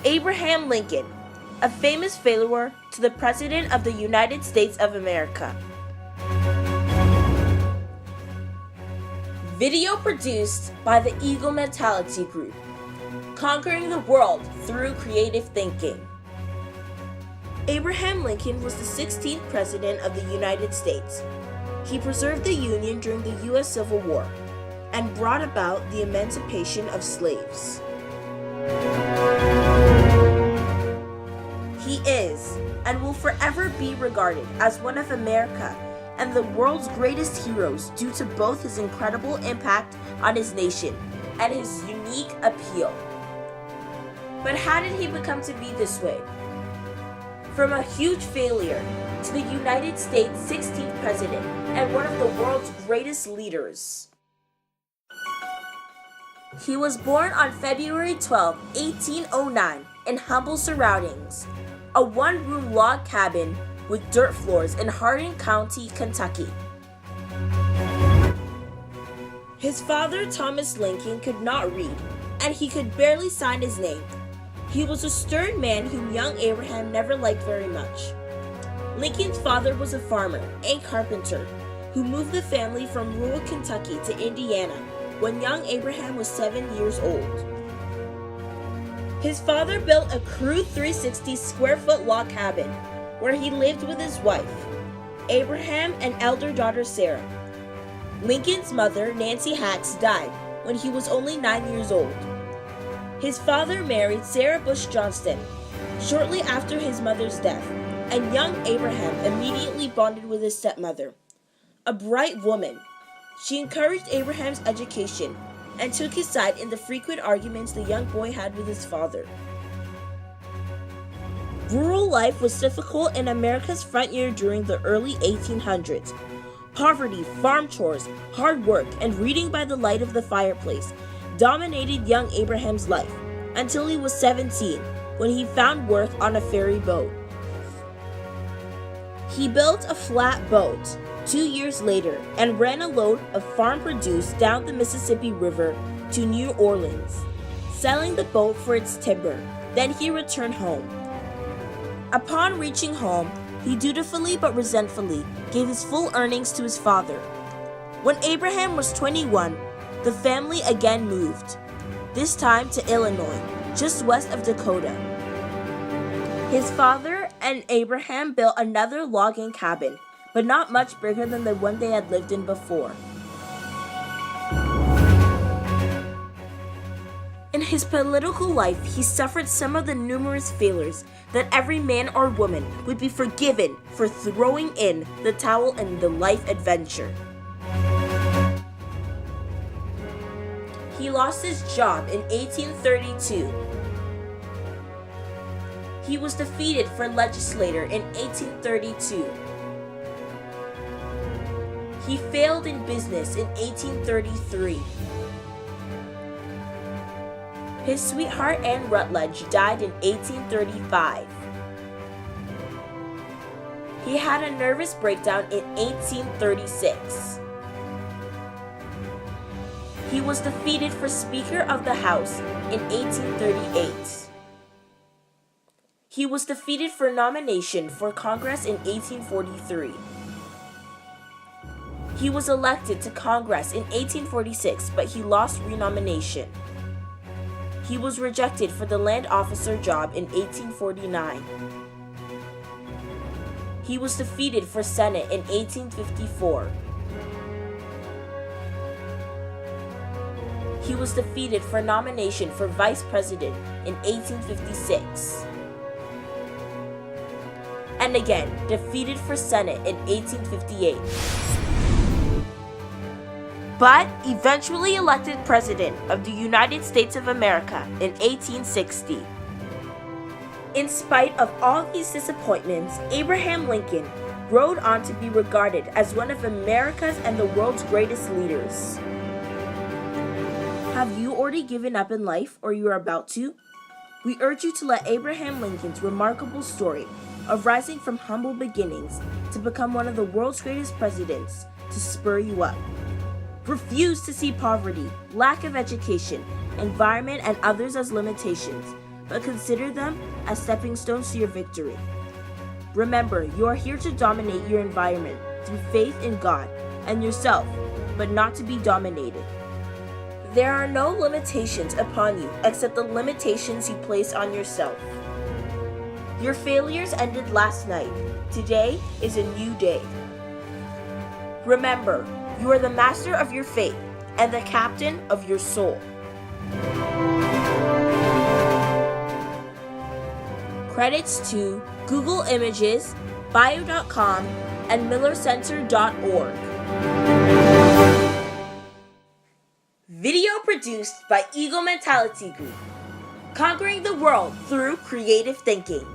Abraham Lincoln, a famous failure to the President of the United States of America. Video produced by the Eagle Mentality Group, conquering the world through creative thinking. Abraham Lincoln was the 16th President of the United States. He preserved the Union during the U.S. Civil War and brought about the emancipation of slaves. He is and will forever be regarded as one of America and the world's greatest heroes due to both his incredible impact on his nation and his unique appeal. But how did he become to be this way? From a huge failure to the United States' 16th president and one of the world's greatest leaders. He was born on February 12, 1809 in humble surroundings, a one-room log cabin with dirt floors in Hardin County, Kentucky. His father, Thomas Lincoln, could not read, and he could barely sign his name. He was a stern man whom young Abraham never liked very much. Lincoln's father was a farmer and carpenter who moved the family from rural Kentucky to Indiana when young Abraham was 7 years old. His father built a crude 360 square foot log cabin where he lived with his wife, Abraham, and elder daughter Sarah. Lincoln's mother, Nancy Hatch, died when he was only 9 years old. His father married Sarah Bush Johnston shortly after his mother's death, and young Abraham immediately bonded with his stepmother, a bright woman. She encouraged Abraham's education and took his side in the frequent arguments the young boy had with his father. Rural life was difficult in America's frontier during the early 1800s. Poverty, farm chores, hard work, and reading by the light of the fireplace dominated young Abraham's life until he was 17 when he found work on a ferry boat. He built a flat boat 2 years later and ran a load of farm produce down the Mississippi River to New Orleans, selling the boat for its timber. Then he returned home. Upon reaching home, he dutifully but resentfully gave his full earnings to his father. When Abraham was 21, the family again moved, this time to Illinois, just west of Dakota. His father and Abraham built another logging cabin, but not much bigger than the one they had lived in before. In his political life, he suffered some of the numerous failures that every man or woman would be forgiven for throwing in the towel in the life adventure. He lost his job in 1832. He was defeated for legislator in 1832. He failed in business in 1833. His sweetheart, Anne Rutledge, died in 1835. He had a nervous breakdown in 1836. He was defeated for Speaker of the House in 1838. He was defeated for nomination for Congress in 1843. He was elected to Congress in 1846, but he lost renomination. He was rejected for the land officer job in 1849. He was defeated for Senate in 1854. He was defeated for nomination for Vice President in 1856. And again, defeated for Senate in 1858. But eventually elected President of the United States of America in 1860. In spite of all these disappointments, Abraham Lincoln rode on to be regarded as one of America's and the world's greatest leaders. Have you already given up in life, or you are about to? We urge you to let Abraham Lincoln's remarkable story of rising from humble beginnings to become one of the world's greatest presidents to spur you up. Refuse to see poverty, lack of education, environment, and others as limitations, but consider them as stepping stones to your victory. Remember, you are here to dominate your environment through faith in God and yourself, but not to be dominated. There are no limitations upon you except the limitations you place on yourself. Your failures ended last night. Today is a new day. Remember, you are the master of your fate and the captain of your soul. Credits to Google Images, Bio.com, and MillerCenter.org. Video produced by Eagle Mentality Group. Conquering the world through creative thinking.